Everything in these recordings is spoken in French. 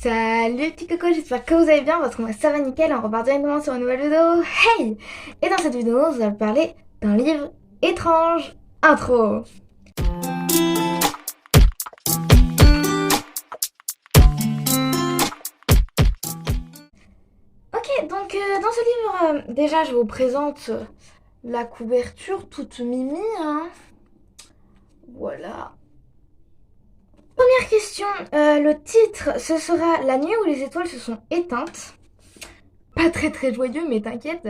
Salut les petits cocos, j'espère que vous allez bien parce que moi ça va nickel, on repart directement sur une nouvelle vidéo. Hey! Et dans cette vidéo, nous allons parler d'un livre étrange. Intro. Ok, donc dans ce livre, déjà je vous présente la couverture toute mimi, hein. Voilà. Première question, le titre, ce sera La nuit où les étoiles se sont éteintes. Pas très joyeux, mais t'inquiète.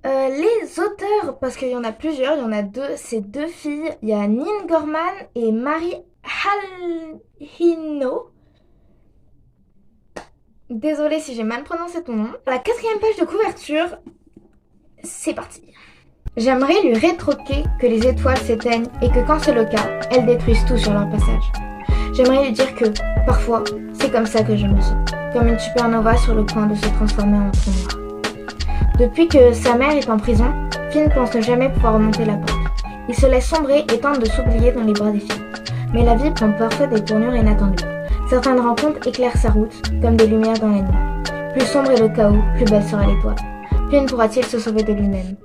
Les auteurs, parce qu'il y en a plusieurs, il y en a deux, c'est deux filles. Il y a Nin Gorman et Marie Halhino. Désolée si j'ai mal prononcé ton nom. La quatrième page de couverture, c'est parti. J'aimerais lui rétroquer que les étoiles s'éteignent et que quand c'est le cas, elles détruisent tout sur leur passage. J'aimerais lui dire que, parfois, c'est comme ça que je me sens, comme une supernova sur le point de se transformer en trou noir. Depuis que sa mère est en prison, Finn pense ne jamais pouvoir remonter la pente. Il se laisse sombrer et tente de s'oublier dans les bras des filles. Mais la vie prend parfois des tournures inattendues. Certaines rencontres éclairent sa route, comme des lumières dans la nuit. Plus sombre est le chaos, plus belle sera l'étoile. Finn pourra-t-il se sauver de lui-même?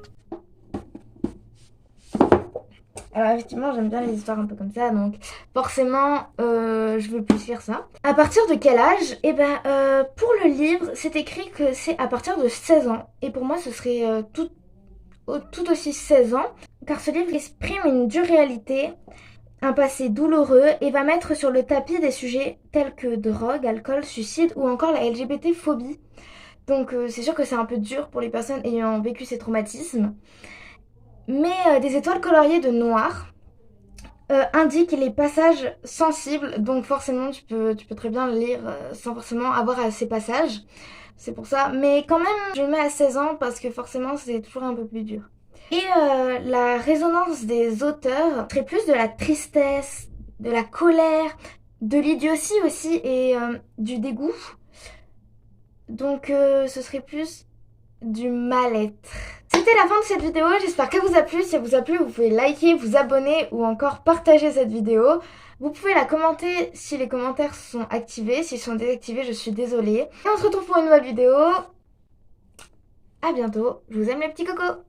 Alors effectivement, j'aime bien les histoires un peu comme ça, donc forcément, je veux plus lire ça. À partir de quel âge? Pour le livre, c'est écrit que c'est à partir de 16 ans. Et pour moi, ce serait tout aussi 16 ans, car ce livre exprime une dure réalité, un passé douloureux, et va mettre sur le tapis des sujets tels que drogue, alcool, suicide ou encore la LGBT-phobie. Donc c'est sûr que c'est un peu dur pour les personnes ayant vécu ces traumatismes. Mais des étoiles coloriées de noir indiquent les passages sensibles, donc forcément tu peux très bien le lire sans forcément avoir à ces passages. C'est pour ça. Mais quand même, je le mets à 16 ans parce que forcément c'est toujours un peu plus dur. Et la résonance des auteurs serait plus de la tristesse, de la colère, de l'idiotie aussi et du dégoût. Donc ce serait plus du mal-être. C'était la fin de cette vidéo, j'espère qu'elle vous a plu. Si elle vous a plu, vous pouvez liker, vous abonner ou encore partager cette vidéo. Vous pouvez la commenter si les commentaires sont activés. S'ils sont désactivés, je suis désolée. Et on se retrouve pour une nouvelle vidéo. À bientôt, je vous aime les petits cocos.